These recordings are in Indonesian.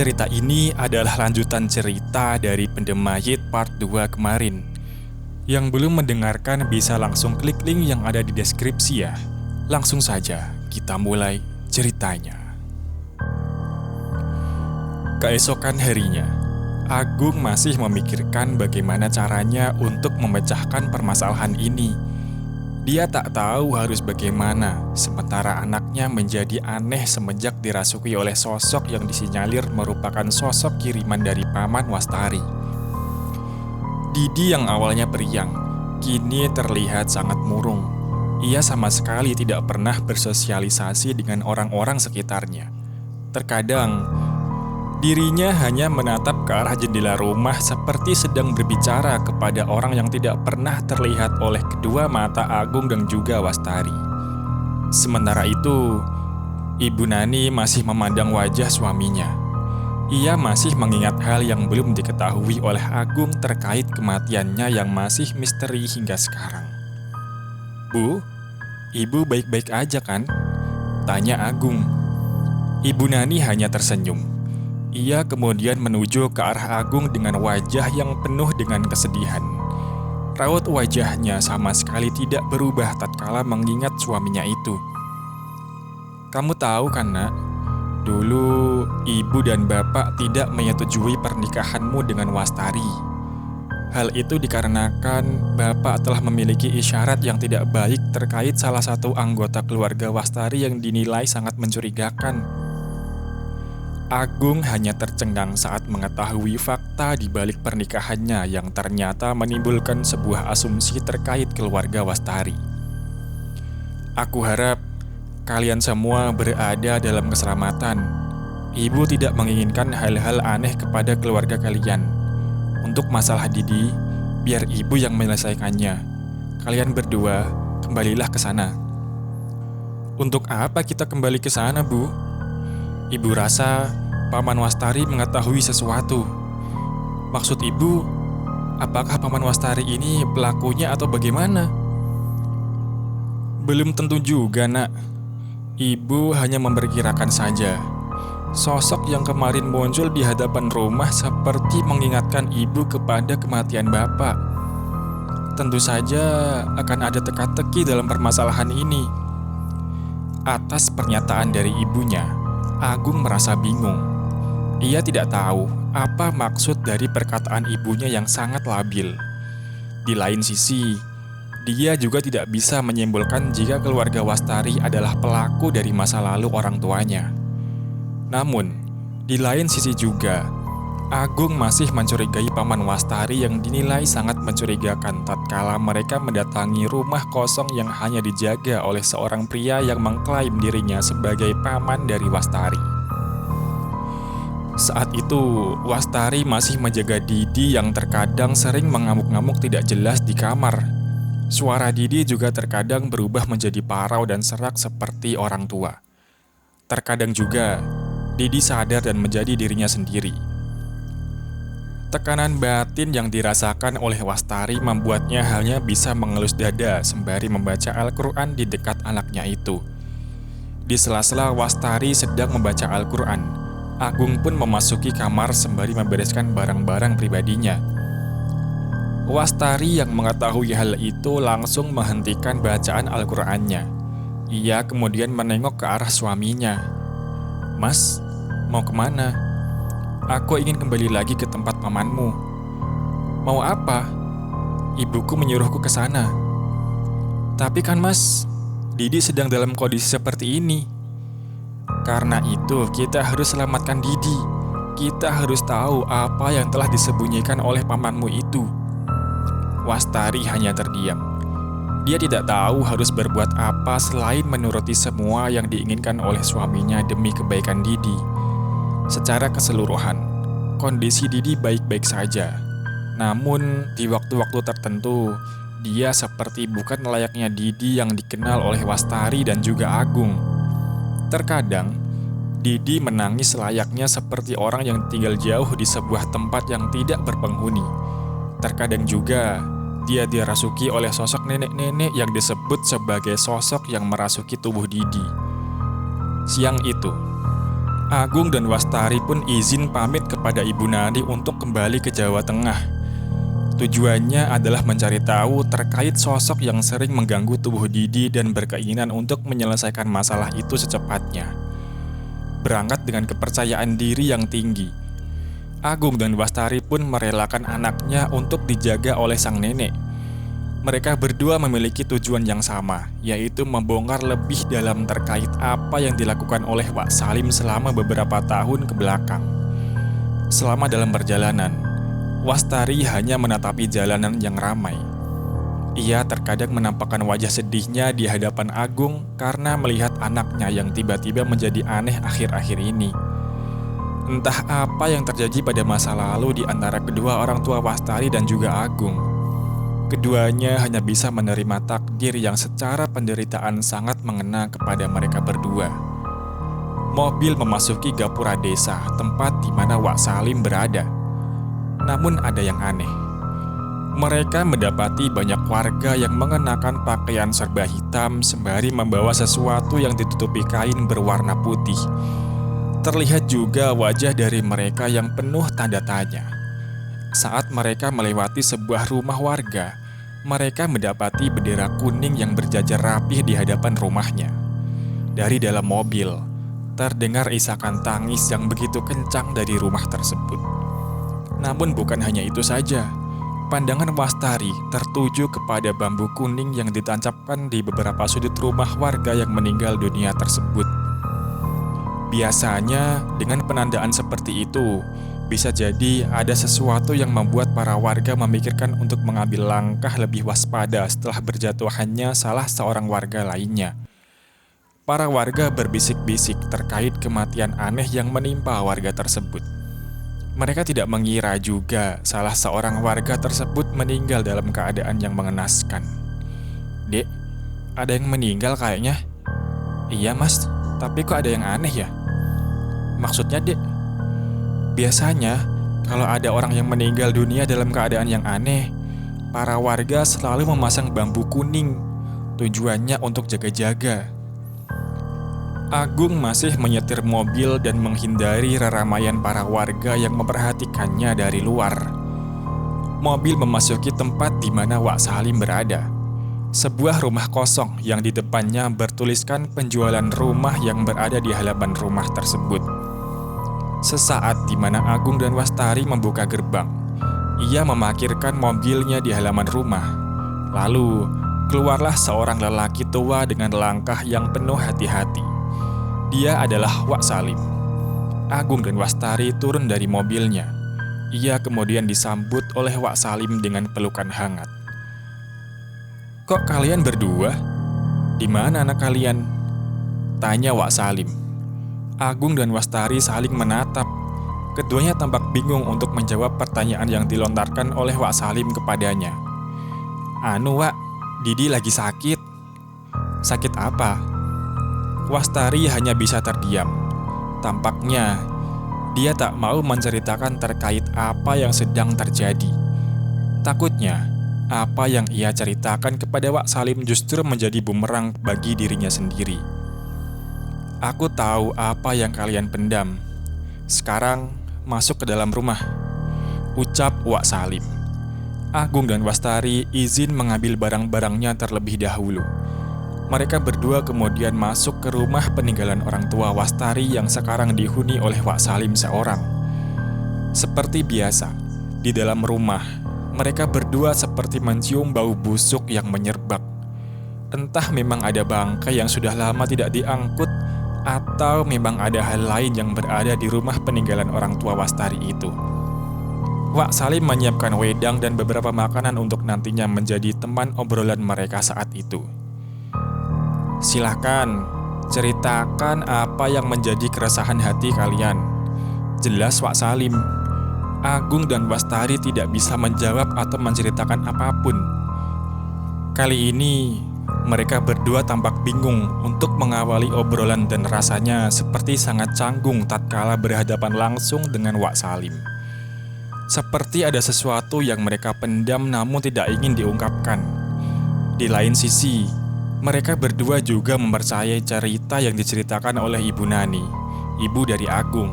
Cerita ini adalah lanjutan cerita dari Pendemayit part 2 kemarin. Yang belum mendengarkan bisa langsung klik link yang ada di deskripsi ya. Langsung saja kita mulai ceritanya. Keesokan harinya, Agung masih memikirkan bagaimana caranya untuk memecahkan permasalahan ini. Dia tak tahu harus bagaimana, sementara anaknya menjadi aneh semenjak dirasuki oleh sosok yang disinyalir merupakan sosok kiriman dari Paman Wastari. Didi yang awalnya periang, kini terlihat sangat murung. Ia sama sekali tidak pernah bersosialisasi dengan orang-orang sekitarnya. Terkadang, dirinya hanya menatap ke arah jendela rumah seperti sedang berbicara kepada orang yang tidak pernah terlihat oleh kedua mata Agung dan juga Wastari. Sementara itu, Ibu Nani masih memandang wajah suaminya. Ia masih mengingat hal yang belum diketahui oleh Agung terkait kematiannya yang masih misteri hingga sekarang. "Bu, Ibu baik-baik aja kan?" tanya Agung. Ibu Nani hanya tersenyum. Ia kemudian menuju ke arah Agung dengan wajah yang penuh dengan kesedihan. Raut wajahnya sama sekali tidak berubah tatkala mengingat suaminya itu. "Kamu tahu kan, Nak? Dulu ibu dan bapak tidak menyetujui pernikahanmu dengan Wastari. Hal itu dikarenakan bapak telah memiliki isyarat yang tidak baik terkait salah satu anggota keluarga Wastari yang dinilai sangat mencurigakan." Agung hanya tercengang saat mengetahui fakta di balik pernikahannya yang ternyata menimbulkan sebuah asumsi terkait keluarga Wastari. "Aku harap kalian semua berada dalam keselamatan. Ibu tidak menginginkan hal-hal aneh kepada keluarga kalian. Untuk masalah Didi, biar ibu yang menyelesaikannya. Kalian berdua, kembalilah ke sana." "Untuk apa kita kembali ke sana, Bu? Ibu rasa Paman Wastari mengetahui sesuatu. Maksud ibu, apakah Paman Wastari ini pelakunya atau bagaimana?" "Belum tentu juga, Nak. Ibu hanya memperkirakan saja. Sosok yang kemarin muncul di hadapan rumah seperti mengingatkan ibu kepada kematian bapak. Tentu saja akan ada teka-teki dalam permasalahan ini." Atas pernyataan dari ibunya, Agung merasa bingung. Ia tidak tahu apa maksud dari perkataan ibunya yang sangat labil. Di lain sisi, dia juga tidak bisa menyimpulkan jika keluarga Wastari adalah pelaku dari masa lalu orang tuanya. Namun, di lain sisi juga, Agung masih mencurigai Paman Wastari yang dinilai sangat mencurigakan tatkala mereka mendatangi rumah kosong yang hanya dijaga oleh seorang pria yang mengklaim dirinya sebagai paman dari Wastari. Saat itu, Wastari masih menjaga Didi yang terkadang sering mengamuk-ngamuk tidak jelas di kamar. Suara Didi juga terkadang berubah menjadi parau dan serak seperti orang tua. Terkadang juga, Didi sadar dan menjadi dirinya sendiri. Tekanan batin yang dirasakan oleh Wastari membuatnya hanya bisa mengelus dada sembari membaca Al-Quran di dekat anaknya itu. Di sela-sela Wastari sedang membaca Al-Quran, Agung pun memasuki kamar sembari membereskan barang-barang pribadinya. Wastari yang mengetahui hal itu langsung menghentikan bacaan Al-Qurannya. Ia kemudian menengok ke arah suaminya. "Mas, mau kemana?" "Aku ingin kembali lagi ke tempat pamanmu." "Mau apa?" "Ibuku menyuruhku ke sana." "Tapi kan Mas, Didi sedang dalam kondisi seperti ini." "Karena itu kita harus selamatkan Didi. Kita harus tahu apa yang telah disembunyikan oleh pamanmu itu." Wastari hanya terdiam. Dia tidak tahu harus berbuat apa selain menuruti semua yang diinginkan oleh suaminya demi kebaikan Didi. Secara keseluruhan, kondisi Didi baik-baik saja. Namun, di waktu-waktu tertentu, dia seperti bukan layaknya Didi yang dikenal oleh Wastari dan juga Agung. Terkadang, Didi menangis layaknya seperti orang yang tinggal jauh di sebuah tempat yang tidak berpenghuni. Terkadang juga, dia dirasuki oleh sosok nenek-nenek yang disebut sebagai sosok yang merasuki tubuh Didi. Siang itu, Agung dan Wastari pun izin pamit kepada Ibu Nani untuk kembali ke Jawa Tengah. Tujuannya adalah mencari tahu terkait sosok yang sering mengganggu tubuh Didi dan berkeinginan untuk menyelesaikan masalah itu secepatnya. Berangkat dengan kepercayaan diri yang tinggi, Agung dan Wastari pun merelakan anaknya untuk dijaga oleh sang nenek. Mereka berdua memiliki tujuan yang sama, yaitu membongkar lebih dalam terkait apa yang dilakukan oleh Wak Salim selama beberapa tahun ke belakang. Selama dalam perjalanan, Wastari hanya menatapi jalanan yang ramai. Ia terkadang menampakkan wajah sedihnya di hadapan Agung karena melihat anaknya yang tiba-tiba menjadi aneh akhir-akhir ini. Entah apa yang terjadi pada masa lalu di antara kedua orang tua Wastari dan juga Agung. Keduanya hanya bisa menerima takdir yang secara penderitaan sangat mengena kepada mereka berdua. Mobil memasuki gapura desa, tempat di mana Wak Salim berada. Namun ada yang aneh. Mereka mendapati banyak warga yang mengenakan pakaian serba hitam sembari membawa sesuatu yang ditutupi kain berwarna putih. Terlihat juga wajah dari mereka yang penuh tanda tanya. Saat mereka melewati sebuah rumah warga, mereka mendapati bendera kuning yang berjajar rapih di hadapan rumahnya. Dari dalam mobil, terdengar isakan tangis yang begitu kencang dari rumah tersebut. Namun bukan hanya itu saja. Pandangan Wastari tertuju kepada bambu kuning yang ditancapkan di beberapa sudut rumah warga yang meninggal dunia tersebut. Biasanya, dengan penandaan seperti itu, bisa jadi ada sesuatu yang membuat para warga memikirkan untuk mengambil langkah lebih waspada setelah berjatuhannya salah seorang warga lainnya. Para warga berbisik-bisik terkait kematian aneh yang menimpa warga tersebut. Mereka tidak mengira juga salah seorang warga tersebut meninggal dalam keadaan yang mengenaskan. "Dek, ada yang meninggal kayaknya." "Iya mas, tapi kok ada yang aneh ya?" "Maksudnya dek?" "Biasanya, kalau ada orang yang meninggal dunia dalam keadaan yang aneh, para warga selalu memasang bambu kuning. Tujuannya untuk jaga-jaga." Agung masih menyetir mobil dan menghindari keramaian para warga yang memperhatikannya dari luar. Mobil memasuki tempat di mana Wak Salim berada. Sebuah rumah kosong yang di depannya bertuliskan penjualan rumah yang berada di halaman rumah tersebut. Sesaat di mana Agung dan Wastari membuka gerbang, ia memarkirkan mobilnya di halaman rumah. Lalu, keluarlah seorang lelaki tua dengan langkah yang penuh hati-hati. Dia adalah Wak Salim. Agung dan Wastari turun dari mobilnya. Ia kemudian disambut oleh Wak Salim dengan pelukan hangat. "Kok kalian berdua? Di mana anak kalian?" tanya Wak Salim. Agung dan Wastari saling menatap. Keduanya tampak bingung untuk menjawab pertanyaan yang dilontarkan oleh Wak Salim kepadanya. "Anu Wak, Didi lagi sakit." "Sakit apa?" Wastari hanya bisa terdiam. Tampaknya dia tak mau menceritakan terkait apa yang sedang terjadi. Takutnya apa yang ia ceritakan kepada Wak Salim justru menjadi bumerang bagi dirinya sendiri. "Aku tahu apa yang kalian pendam. Sekarang masuk ke dalam rumah," ucap Wak Salim. Agung dan Wastari izin mengambil barang-barangnya terlebih dahulu. Mereka berdua kemudian masuk ke rumah peninggalan orang tua Wastari yang sekarang dihuni oleh Wak Salim seorang. Seperti biasa, di dalam rumah, mereka berdua seperti mencium bau busuk yang menyerbak. Entah memang ada bangkai yang sudah lama tidak diangkut, atau memang ada hal lain yang berada di rumah peninggalan orang tua Wastari itu. Wak Salim menyiapkan wedang dan beberapa makanan untuk nantinya menjadi teman obrolan mereka saat itu. "Silakan, ceritakan apa yang menjadi keresahan hati kalian," jelas Wak Salim. Agung dan Wastari tidak bisa menjawab atau menceritakan apapun. Kali ini, mereka berdua tampak bingung untuk mengawali obrolan dan rasanya seperti sangat canggung tatkala berhadapan langsung dengan Wak Salim. Seperti ada sesuatu yang mereka pendam namun tidak ingin diungkapkan. Di lain sisi, mereka berdua juga mempercayai cerita yang diceritakan oleh Ibu Nani, ibu dari Agung,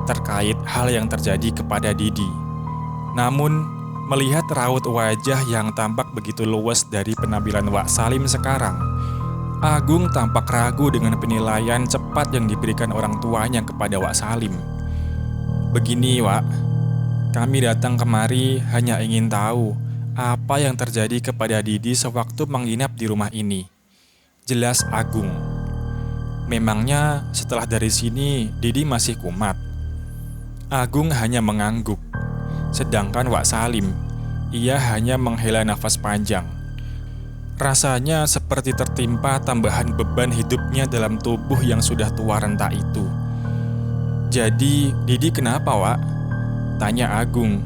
terkait hal yang terjadi kepada Didi. Namun, melihat raut wajah yang tampak begitu luwes dari penampilan Wak Salim sekarang, Agung tampak ragu dengan penilaian cepat yang diberikan orang tuanya kepada Wak Salim. "Begini, Wak, kami datang kemari hanya ingin tahu apa yang terjadi kepada Didi sewaktu menginap di rumah ini," jelas Agung. "Memangnya setelah dari sini Didi masih kumat?" Agung hanya mengangguk, sedangkan Wak Salim, ia hanya menghela nafas panjang. Rasanya seperti tertimpa tambahan beban hidupnya dalam tubuh yang sudah tua renta itu. "Jadi, Didi kenapa, Wak?" tanya Agung.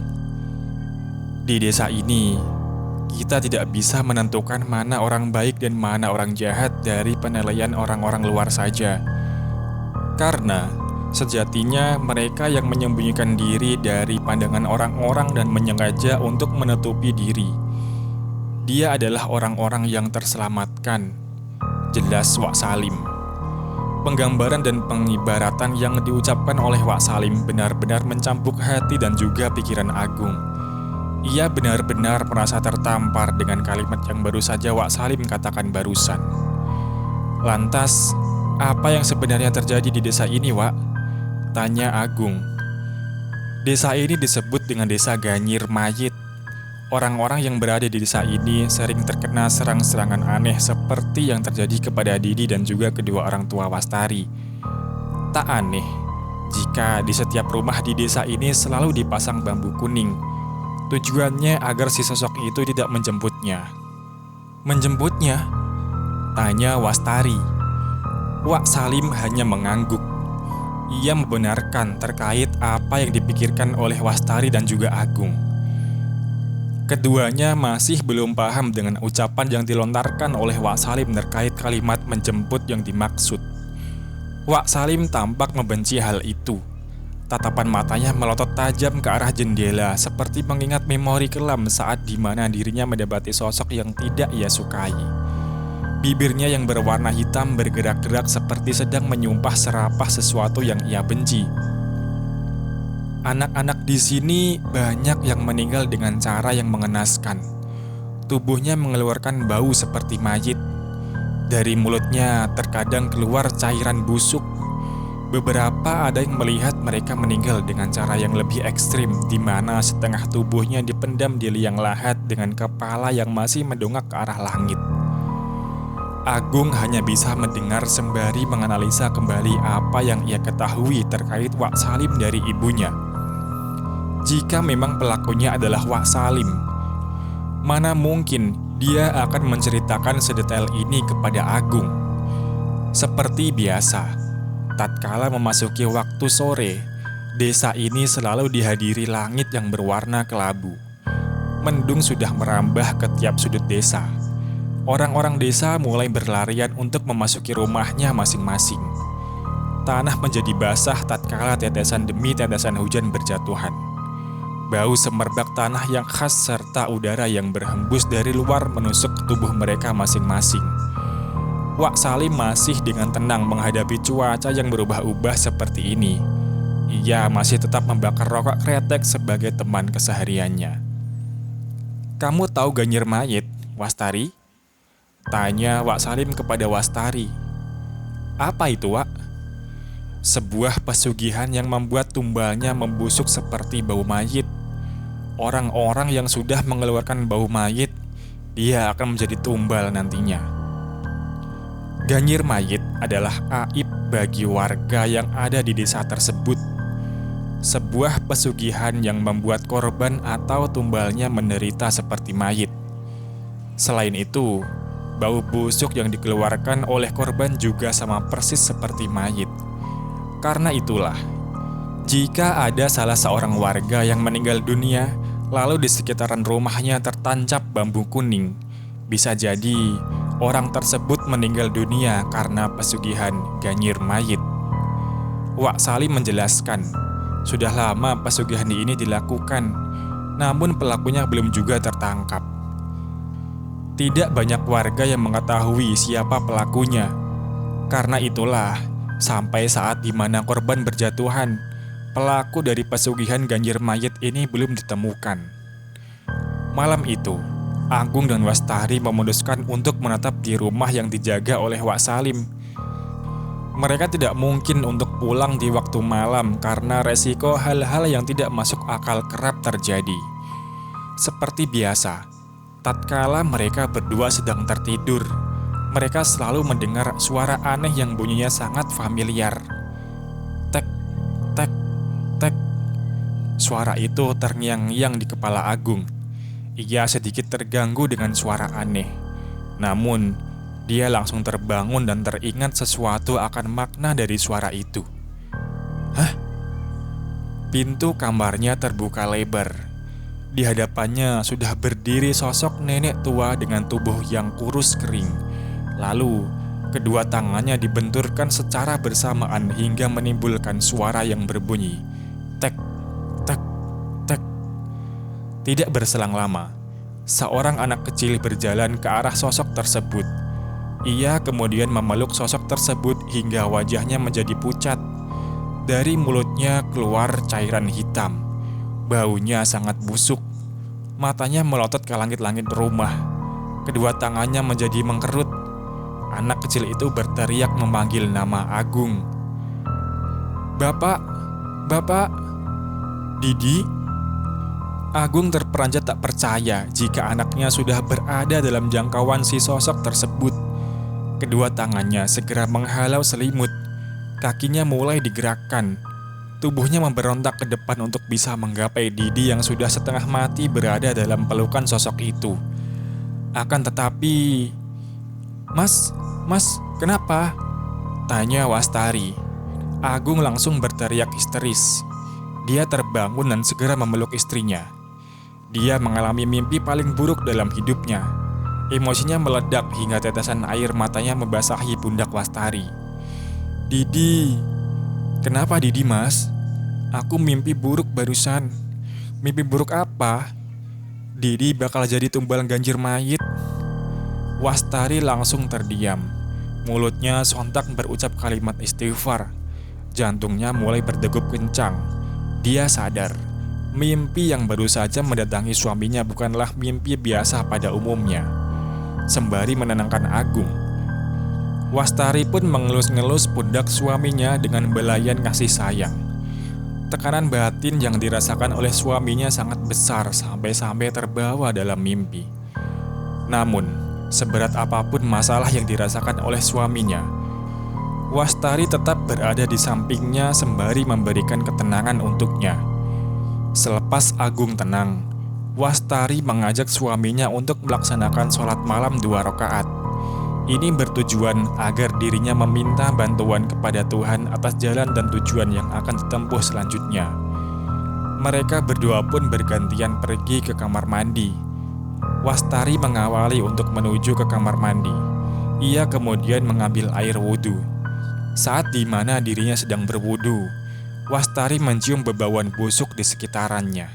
"Di desa ini, kita tidak bisa menentukan mana orang baik dan mana orang jahat dari penilaian orang-orang luar saja. Karena sejatinya mereka yang menyembunyikan diri dari pandangan orang-orang dan menyengaja untuk menutupi diri. Dia adalah orang-orang yang terselamatkan," jelas Wak Salim. Penggambaran dan pengibaratan yang diucapkan oleh Wak Salim benar-benar mencambuk hati dan juga pikiran Agung. Ia benar-benar merasa tertampar dengan kalimat yang baru saja Wak Salim katakan barusan. "Lantas, apa yang sebenarnya terjadi di desa ini, Wak?" tanya Agung. "Desa ini disebut dengan Desa Ganyir Mayit. Orang-orang yang berada di desa ini sering terkena serang-serangan aneh seperti yang terjadi kepada Didi dan juga kedua orang tua Wastari. Tak aneh jika di setiap rumah di desa ini selalu dipasang bambu kuning. Tujuannya agar si sosok itu tidak menjemputnya." "Menjemputnya?" tanya Wastari. Wak Salim hanya mengangguk. Ia membenarkan terkait apa yang dipikirkan oleh Wastari dan juga Agung. Keduanya masih belum paham dengan ucapan yang dilontarkan oleh Wak Salim terkait kalimat menjemput yang dimaksud. Wak Salim tampak membenci hal itu. Tatapan matanya melotot tajam ke arah jendela seperti mengingat memori kelam saat di mana dirinya mendapati sosok yang tidak ia sukai. Bibirnya yang berwarna hitam bergerak-gerak seperti sedang menyumpah serapah sesuatu yang ia benci. "Anak-anak di sini banyak yang meninggal dengan cara yang mengenaskan. Tubuhnya mengeluarkan bau seperti mayit. Dari mulutnya terkadang keluar cairan busuk. Beberapa ada yang melihat mereka meninggal dengan cara yang lebih ekstrim, di mana setengah tubuhnya dipendam di liang lahat dengan kepala yang masih mendongak ke arah langit." Agung hanya bisa mendengar sembari menganalisa kembali apa yang ia ketahui terkait Wak Salim dari ibunya. Jika memang pelakunya adalah Wak Salim, mana mungkin dia akan menceritakan sedetail ini kepada Agung. Seperti biasa, tatkala memasuki waktu sore, desa ini selalu dihadiri langit yang berwarna kelabu. Mendung sudah merambah ke tiap sudut desa. Orang-orang desa mulai berlarian untuk memasuki rumahnya masing-masing. Tanah menjadi basah tatkala tetesan demi tetesan hujan berjatuhan. Bau semerbak tanah yang khas serta udara yang berhembus dari luar menusuk ke tubuh mereka masing-masing. Wak Salim masih dengan tenang menghadapi cuaca yang berubah-ubah seperti ini. Ia masih tetap membakar rokok kretek sebagai teman kesehariannya. "Kamu tahu Ganyir Mayit, Wastari?" tanya Wak Salim kepada Wastari. "Apa itu, Wak?" "Sebuah pesugihan yang membuat tumbalnya membusuk seperti bau mayit. Orang-orang yang sudah mengeluarkan bau mayit, dia akan menjadi tumbal nantinya." Ganyir Mayit adalah aib bagi warga yang ada di desa tersebut. Sebuah pesugihan yang membuat korban atau tumbalnya menderita seperti mayit. Selain itu, bau busuk yang dikeluarkan oleh korban juga sama persis seperti mayit. Karena itulah, jika ada salah seorang warga yang meninggal dunia, lalu di sekitaran rumahnya tertancap bambu kuning, bisa jadi orang tersebut meninggal dunia karena pesugihan Ganyir Mayit. Wak Salim menjelaskan, sudah lama pesugihan ini dilakukan, namun pelakunya belum juga tertangkap. Tidak banyak warga yang mengetahui siapa pelakunya. Karena itulah, Sampai saat di mana korban berjatuhan, pelaku dari pesugihan ganjil mayit ini belum ditemukan. Malam itu, Agung dan Wastari memutuskan untuk menetap di rumah yang dijaga oleh Wak Salim. Mereka tidak mungkin untuk pulang di waktu malam karena resiko hal-hal yang tidak masuk akal kerap terjadi. Seperti biasa, tatkala mereka berdua sedang tertidur, mereka selalu mendengar suara aneh yang bunyinya sangat familiar. Tek, tek, tek. Suara itu terngiang-ngiang di kepala Agung. Ia sedikit terganggu dengan suara aneh. Namun, dia langsung terbangun dan teringat sesuatu akan makna dari suara itu. Hah? Pintu kamarnya terbuka lebar. Di hadapannya sudah berdiri sosok nenek tua dengan tubuh yang kurus kering. Lalu, kedua tangannya dibenturkan secara bersamaan hingga menimbulkan suara yang berbunyi tek, tek, tek. Tidak berselang lama, seorang anak kecil berjalan ke arah sosok tersebut. Ia kemudian memeluk sosok tersebut hingga wajahnya menjadi pucat. Dari mulutnya keluar cairan hitam. Baunya sangat busuk. Matanya melotot ke langit-langit rumah. Kedua tangannya menjadi mengkerut. Anak kecil itu berteriak memanggil nama Agung. "Bapak, Bapak, Didi?" Agung terperanjat tak percaya jika anaknya sudah berada dalam jangkauan si sosok tersebut. Kedua tangannya segera menghalau selimut. Kakinya mulai digerakkan. Tubuhnya memberontak ke depan untuk bisa menggapai Didi yang sudah setengah mati berada dalam pelukan sosok itu. Akan tetapi, Mas, kenapa?" tanya Wastari. Agung langsung berteriak histeris. Dia terbangun dan segera memeluk istrinya. Dia mengalami mimpi paling buruk dalam hidupnya. Emosinya meledak hingga tetesan air matanya membasahi pundak Wastari. "Didi, kenapa Didi, Mas? Aku mimpi buruk barusan." "Mimpi buruk apa?" "Didi bakal jadi tumbal ganjil mayit." Wastari langsung terdiam. Mulutnya sontak berucap kalimat istighfar. Jantungnya mulai berdegup kencang. Dia sadar, mimpi yang baru saja mendatangi suaminya bukanlah mimpi biasa pada umumnya. Sembari menenangkan Agung, Wastari pun mengelus-ngelus pundak suaminya dengan belayan kasih sayang. Tekanan batin yang dirasakan oleh suaminya sangat besar sampai-sampai terbawa dalam mimpi. Namun, seberat apapun masalah yang dirasakan oleh suaminya, Wastari tetap berada di sampingnya sembari memberikan ketenangan untuknya. Selepas Agung tenang, Wastari mengajak suaminya untuk melaksanakan sholat malam 2 rakaat. Ini bertujuan agar dirinya meminta bantuan kepada Tuhan atas jalan dan tujuan yang akan ditempuh selanjutnya. Mereka berdua pun bergantian pergi ke kamar mandi. Wastari mengawali untuk menuju ke kamar mandi. Ia kemudian mengambil air wudhu. Saat di mana dirinya sedang berwudhu, Wastari mencium bebauan busuk di sekitarannya.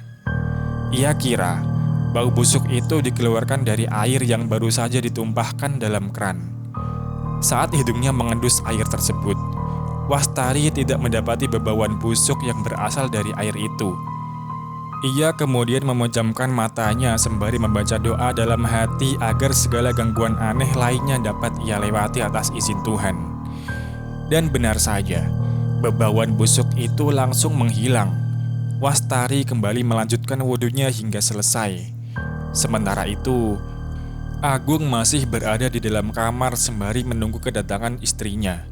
Ia kira bau busuk itu dikeluarkan dari air yang baru saja ditumpahkan dalam keran. Saat hidungnya mengendus air tersebut, Wastari tidak mendapati bebauan busuk yang berasal dari air itu. Ia kemudian memejamkan matanya sembari membaca doa dalam hati agar segala gangguan aneh lainnya dapat ia lewati atas izin Tuhan. Dan benar saja, bebauan busuk itu langsung menghilang. Wastari kembali melanjutkan wudhunya hingga selesai. Sementara itu, Agung masih berada di dalam kamar sembari menunggu kedatangan istrinya.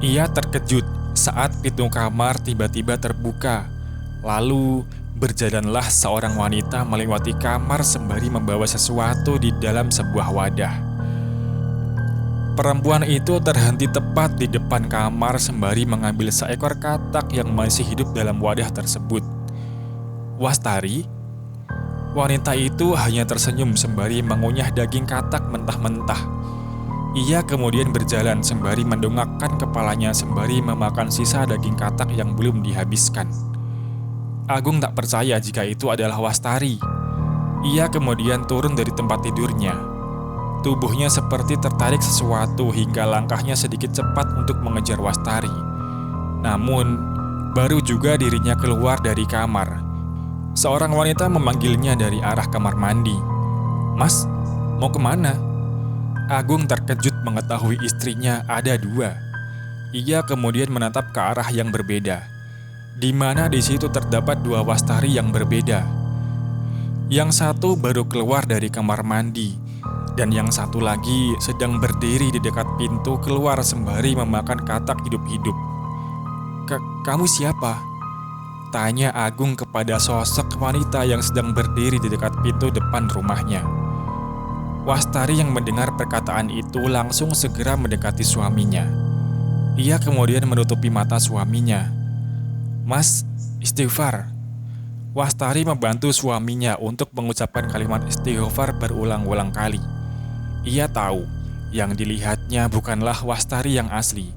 Ia terkejut saat pintu kamar tiba-tiba terbuka. Lalu, berjalanlah seorang wanita melewati kamar sembari membawa sesuatu di dalam sebuah wadah. Perempuan itu terhenti tepat di depan kamar sembari mengambil seekor katak yang masih hidup dalam wadah tersebut. "Wastari?" Wanita itu hanya tersenyum sembari mengunyah daging katak mentah-mentah. Ia kemudian berjalan sembari mendongakkan kepalanya sembari memakan sisa daging katak yang belum dihabiskan. Agung tak percaya jika itu adalah Wastari. Ia kemudian turun dari tempat tidurnya. Tubuhnya seperti tertarik sesuatu hingga langkahnya sedikit cepat untuk mengejar Wastari. Namun, baru juga dirinya keluar dari kamar, seorang wanita memanggilnya dari arah kamar mandi. "Mas, mau kemana?" Agung terkejut mengetahui istrinya ada dua. Ia kemudian menatap ke arah yang berbeda, di mana di situ terdapat dua Wastari yang berbeda. Yang satu baru keluar dari kamar mandi, dan yang satu lagi sedang berdiri di dekat pintu keluar sembari memakan katak hidup-hidup. Kamu siapa?" tanya Agung kepada sosok wanita yang sedang berdiri di dekat pintu depan rumahnya. Wastari yang mendengar perkataan itu langsung segera mendekati suaminya. Ia kemudian menutupi mata suaminya. "Mas, istighfar." Wastari membantu suaminya untuk mengucapkan kalimat istighfar berulang-ulang kali. Ia tahu yang dilihatnya bukanlah Wastari yang asli,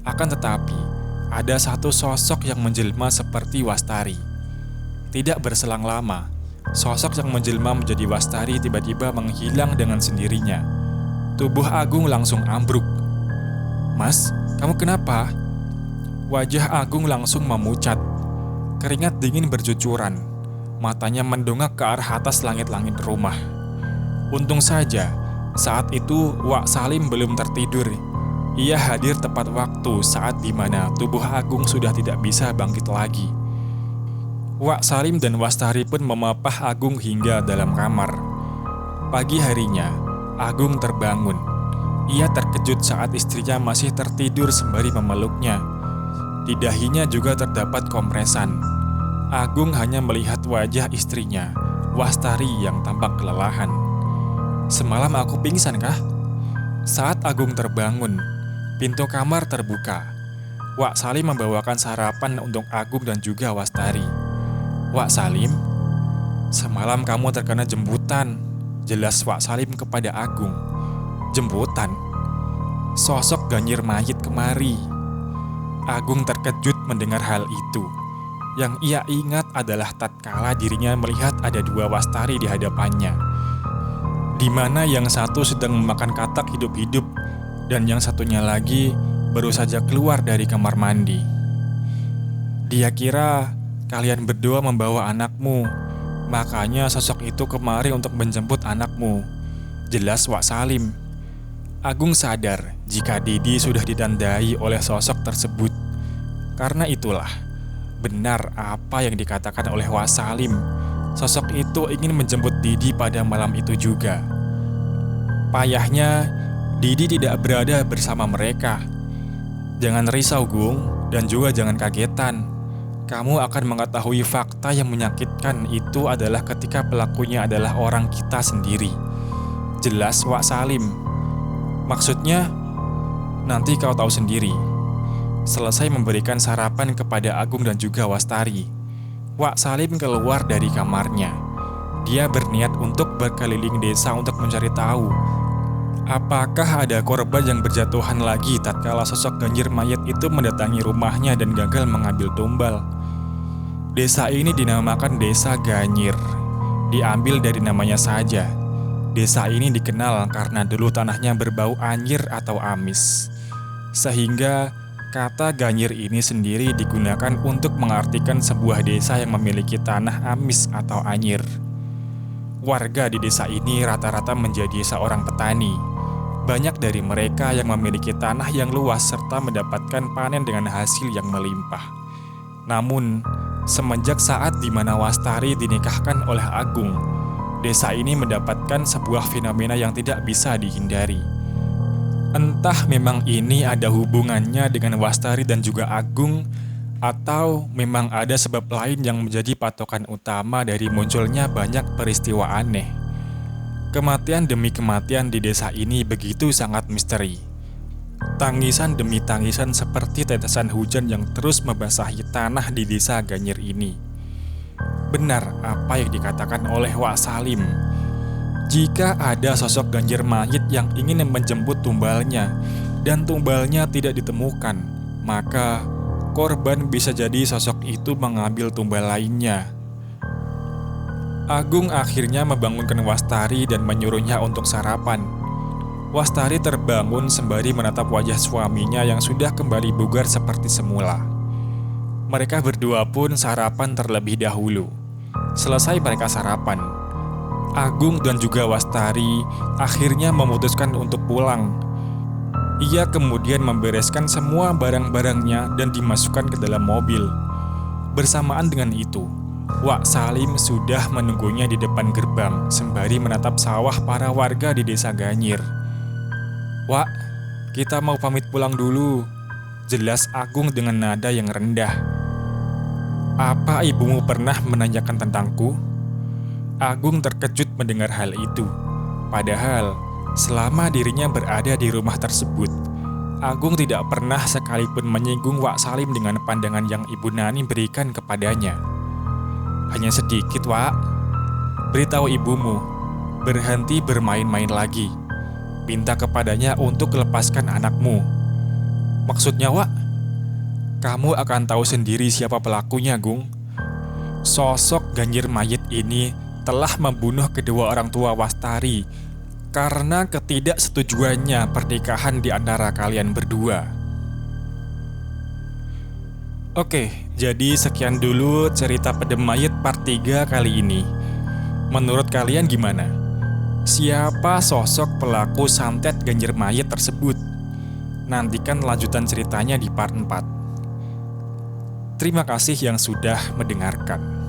akan tetapi ada satu sosok yang menjelma seperti Wastari. Tidak berselang lama, sosok yang menjelma menjadi Wastari tiba-tiba menghilang dengan sendirinya. Tubuh Agung langsung ambruk. "Mas, kamu kenapa?" Wajah Agung langsung memucat. Keringat dingin bercucuran. Matanya mendongak ke arah atas langit-langit rumah. Untung saja, saat itu Wak Salim belum tertidur. Ia hadir tepat waktu saat dimana tubuh Agung sudah tidak bisa bangkit lagi. Wak Salim dan Wastari pun memapah Agung hingga dalam kamar. Pagi harinya, Agung terbangun. Ia terkejut saat istrinya masih tertidur sembari memeluknya. Di dahinya juga terdapat kompresan. Agung hanya melihat wajah istrinya, Wastari yang tampak kelelahan. "Semalam aku pingsan kah?" Saat Agung terbangun, pintu kamar terbuka. Wak Salim membawakan sarapan untuk Agung dan juga Wastari. "Wak Salim, semalam kamu terkena jemputan," jelas Wak Salim kepada Agung. "Jemputan?" "Sosok Ganyir mayit kemari." Agung terkejut mendengar hal itu. Yang ia ingat adalah tatkala dirinya melihat ada dua Wastari di hadapannya, di mana yang satu sedang memakan katak hidup-hidup dan yang satunya lagi baru saja keluar dari kamar mandi. "Dia kira kalian berdua membawa anakmu, makanya sosok itu kemari untuk menjemput anakmu," jelas Wak Salim. Agung sadar jika Didi sudah ditandai oleh sosok tersebut. Karena itulah, benar apa yang dikatakan oleh Wak Salim. Sosok itu ingin menjemput Didi pada malam itu juga. Payahnya, Didi tidak berada bersama mereka. "Jangan risau, Gung, dan juga jangan kagetan. Kamu akan mengetahui fakta yang menyakitkan itu adalah ketika pelakunya adalah orang kita sendiri," jelas Wak Salim. "Maksudnya, nanti kau tahu sendiri." Selesai memberikan sarapan kepada Agung dan juga Wastari, Wak Salim keluar dari kamarnya. Dia berniat untuk berkeliling desa untuk mencari tahu apakah ada korban yang berjatuhan lagi tatkala sosok Ganyir mayit itu mendatangi rumahnya dan gagal mengambil tumbal. Desa ini dinamakan Desa Ganyir. Diambil dari namanya saja. Desa ini dikenal karena dulu tanahnya berbau anyir atau amis. Sehingga kata Ganyir ini sendiri digunakan untuk mengartikan sebuah desa yang memiliki tanah amis atau anyir. Warga di desa ini rata-rata menjadi seorang petani. Banyak dari mereka yang memiliki tanah yang luas serta mendapatkan panen dengan hasil yang melimpah. Namun, semenjak saat di mana Wastari dinikahkan oleh Agung, desa ini mendapatkan sebuah fenomena yang tidak bisa dihindari. Entah memang ini ada hubungannya dengan Wastari dan juga Agung, atau memang ada sebab lain yang menjadi patokan utama dari munculnya banyak peristiwa aneh. Kematian demi kematian di desa ini begitu sangat misteri. Tangisan demi tangisan seperti tetesan hujan yang terus membasahi tanah di desa Ganyir ini. Benar apa yang dikatakan oleh Wak Salim. Jika ada sosok Ganyir mayit yang ingin menjemput tumbalnya dan tumbalnya tidak ditemukan, maka korban bisa jadi sosok itu mengambil tumbal lainnya. Agung akhirnya membangunkan Wastari dan menyuruhnya untuk sarapan. Wastari terbangun sembari menatap wajah suaminya yang sudah kembali bugar seperti semula. Mereka berdua pun sarapan terlebih dahulu. Selesai mereka sarapan, Agung dan juga Wastari akhirnya memutuskan untuk pulang. Ia kemudian membereskan semua barang-barangnya dan dimasukkan ke dalam mobil. Bersamaan dengan itu, Wak Salim sudah menunggunya di depan gerbang sembari menatap sawah para warga di desa Ganyir. "Wak, kita mau pamit pulang dulu," jelas Agung dengan nada yang rendah. "Apa ibumu pernah menanyakan tentangku?" Agung terkejut mendengar hal itu. Padahal selama dirinya berada di rumah tersebut, Agung tidak pernah sekalipun menyinggung Wak Salim dengan pandangan yang Ibu Nani berikan kepadanya. "Hanya sedikit, Wak. Beritahu ibumu, berhenti bermain-main lagi. Minta kepadanya untuk lepaskan anakmu." "Maksudnya, Wak?" "Kamu akan tahu sendiri siapa pelakunya, Gung. Sosok Ganyir Mayit ini telah membunuh kedua orang tua Wastari karena ketidaksetujuannya pernikahan di antara kalian berdua." Oke, jadi sekian dulu cerita Pedem Mayit part 3 kali ini. Menurut kalian gimana? Siapa sosok pelaku santet Ganyir Mayit tersebut? Nantikan lanjutan ceritanya di part 4. Terima kasih yang sudah mendengarkan.